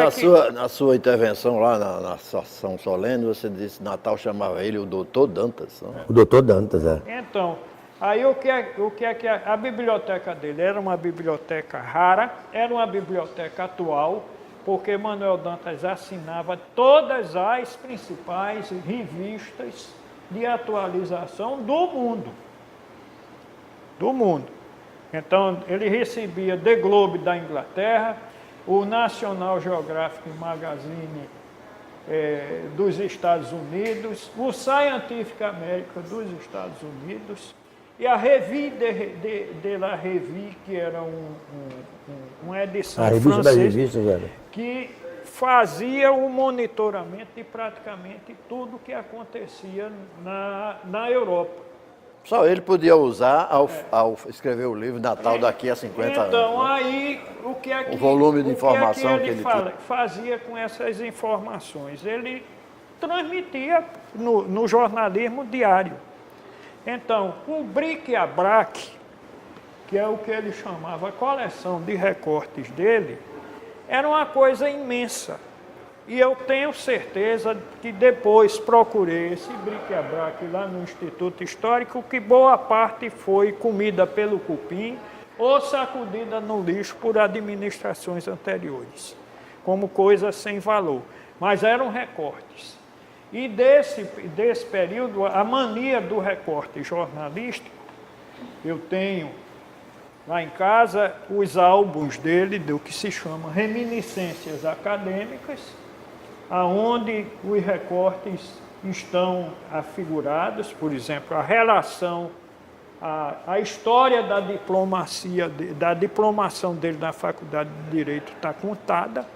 Na sua intervenção lá na sessão solene, você disse que Natal chamava ele o doutor Dantas. Não? O doutor Dantas, é. Então, aí o que é que a biblioteca dele era uma biblioteca rara, era uma biblioteca atual, porque Manuel Dantas assinava todas as principais revistas de atualização do mundo. Então, ele recebia The Globe da Inglaterra, o National Geographic Magazine dos Estados Unidos, o Scientific American dos Estados Unidos, e a Revue de la Revue, que era uma edição francesa, que fazia o monitoramento de praticamente tudo que acontecia na Europa. Só ele podia usar ao escrever o livro Natal daqui a 50 anos. Então, né? aí, o volume de informação que ele fazia com essas informações? Ele transmitia no jornalismo diário. Então, o bric-a-brac, que é o que ele chamava a coleção de recortes dele, era uma coisa imensa. E eu tenho certeza que depois procurei esse bric-a-brac lá no Instituto Histórico, que boa parte foi comida pelo cupim ou sacudida no lixo por administrações anteriores, como coisa sem valor. Mas eram recortes. E desse período, a mania do recorte jornalístico, eu tenho lá em casa os álbuns dele, do que se chama Reminiscências Acadêmicas, aonde os recortes estão afigurados, por exemplo, a relação, a história da diplomação dele na Faculdade de Direito está contada,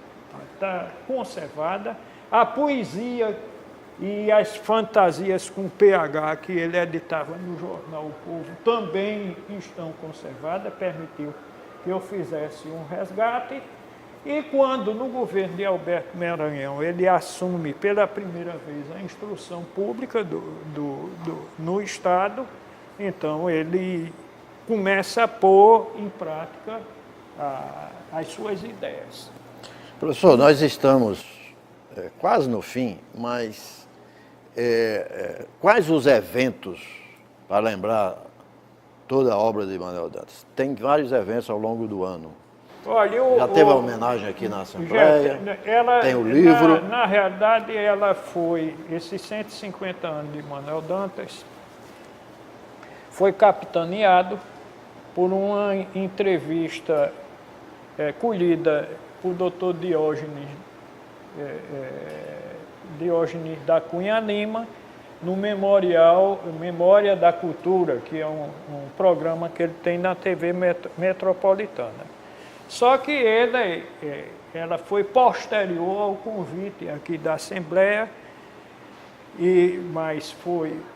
está conservada, a poesia e as fantasias com PH que ele editava no jornal O Povo também estão conservadas, permitiu que eu fizesse um resgate. E quando, no governo de Alberto Maranhão, ele assume pela primeira vez a instrução pública no Estado, então ele começa a pôr em prática as suas ideias. Professor, nós estamos quase no fim, mas quais os eventos, para lembrar toda a obra de Manuel Dantas? Tem vários eventos ao longo do ano. Olha, já teve a homenagem aqui na Assembleia, tem o livro. Na realidade, ela foi, esses 150 anos de Manuel Dantas, foi capitaneado por uma entrevista colhida por Dr. Diógenes da Cunha Lima, no Memorial Memória da Cultura, que é um programa que ele tem na TV Metropolitana. Só que ela foi posterior ao convite aqui da Assembleia, mas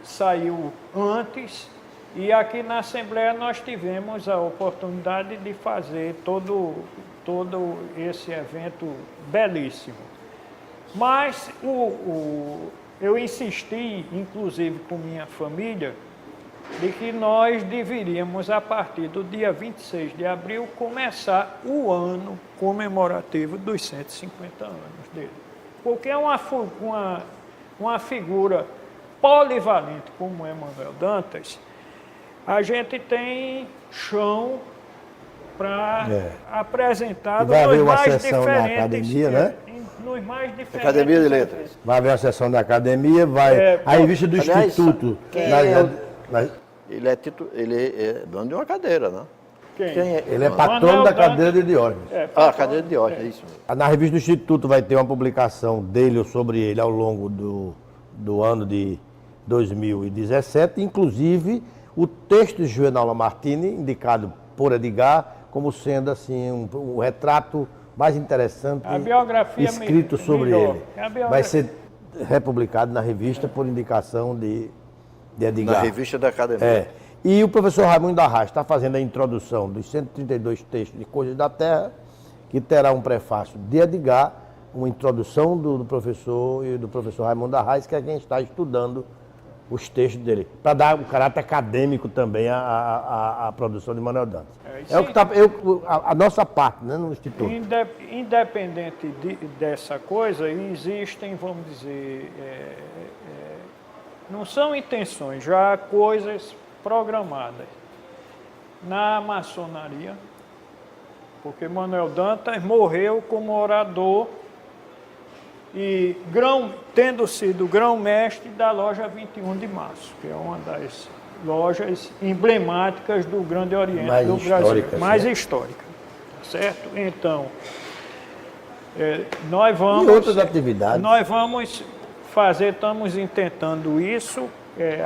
saiu antes, e aqui na Assembleia nós tivemos a oportunidade de fazer todo esse evento belíssimo. Mas eu insisti, inclusive com minha família, de que nós deveríamos, a partir do dia 26 de abril, começar o ano comemorativo dos 150 anos dele. Porque é uma figura polivalente como é Manuel Dantas, a gente tem chão para apresentar nos mais diferentes... Academia, né? Nos mais diferentes... Academia de Letras. Vai haver a sessão da academia, a revista do Instituto. Ele é dono de uma cadeira, né? Quem? Ele é Manuel patrono da Dantas. cadeira de Diógenes. Ah, cadeira de Diógenes, é isso mesmo. Na revista do Instituto vai ter uma publicação dele ou sobre ele ao longo do ano de 2017, inclusive o texto de Juvenal Lamartine, indicado por Edgar, como sendo assim um retrato mais interessante A biografia escrito sobre melhor. ele. É a biografia. Vai ser republicado na revista por indicação de Edgar. Na revista da Academia. É. E o professor Raimundo Arraes está fazendo a introdução dos 132 textos de Coisas da Terra, que terá um prefácio de Edgar, uma introdução do professor e do professor Raimundo Arraes, que é quem está estudando os textos dele, para dar um caráter acadêmico também à produção de Manuel Dantas. É o que tá, a nossa parte, né, no Instituto. Independente dessa coisa, existem, vamos dizer, não são intenções, já há coisas programadas na maçonaria, porque Manuel Dantas morreu como orador e tendo sido grão-mestre da loja 21 de março, que é uma das lojas emblemáticas do Grande Oriente mais do Brasil, mais né? Histórica, certo? Então, nós vamos... E outras atividades. Nós vamos fazer, estamos intentando isso,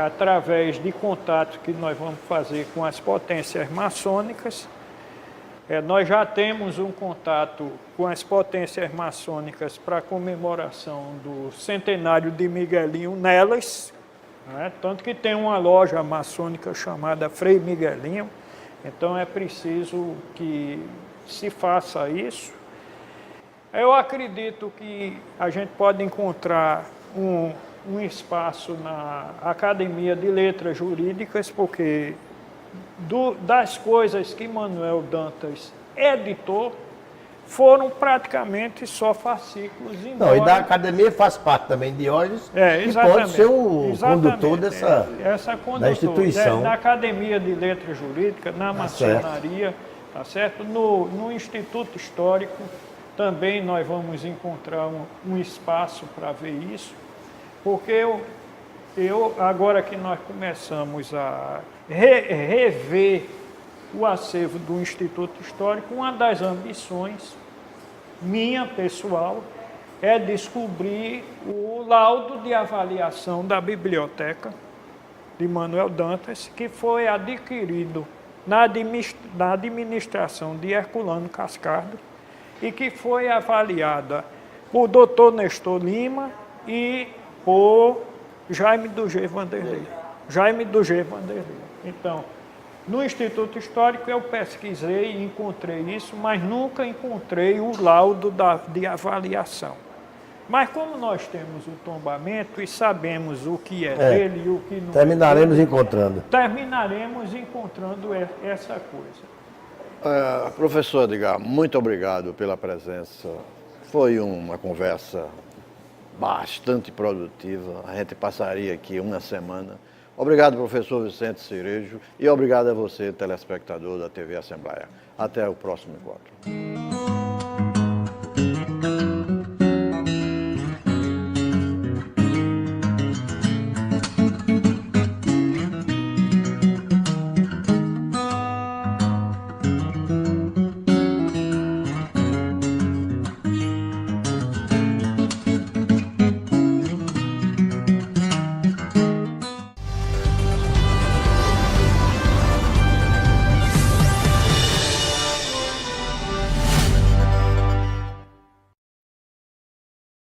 através de contatos que nós vamos fazer com as potências maçônicas. Nós já temos um contato com as potências maçônicas para a comemoração do centenário de Miguelinho nelas, né? Tanto que tem uma loja maçônica chamada Frei Miguelinho, então é preciso que se faça isso. Eu acredito que a gente pode encontrar um espaço na Academia de Letras Jurídicas, porque das coisas que Manuel Dantas editou, foram praticamente só fascículos. Não, e da academia faz parte também de Diógenes, que pode ser o condutor da instituição. Na Academia de Letras Jurídicas, na maçonaria, tá certo? No Instituto Histórico, também nós vamos encontrar um espaço para ver isso, porque agora que nós começamos a rever o acervo do Instituto Histórico, uma das ambições minha pessoal é descobrir o laudo de avaliação da biblioteca de Manuel Dantas, que foi adquirido na administração de Herculano Cascardo e que foi avaliada por Dr. Nestor Lima e por Jaime do G. Vanderlei. Então, no Instituto Histórico eu pesquisei e encontrei isso, mas nunca encontrei o laudo de avaliação. Mas como nós temos o tombamento e sabemos o que é dele e o que não terminaremos encontrando. Terminaremos encontrando essa coisa. Professor Edgar, muito obrigado pela presença. Foi uma conversa bastante produtiva. A gente passaria aqui uma semana. Obrigado, professor Vicente Cerejo, e obrigado a você, telespectador da TV Assembleia. Até o próximo encontro.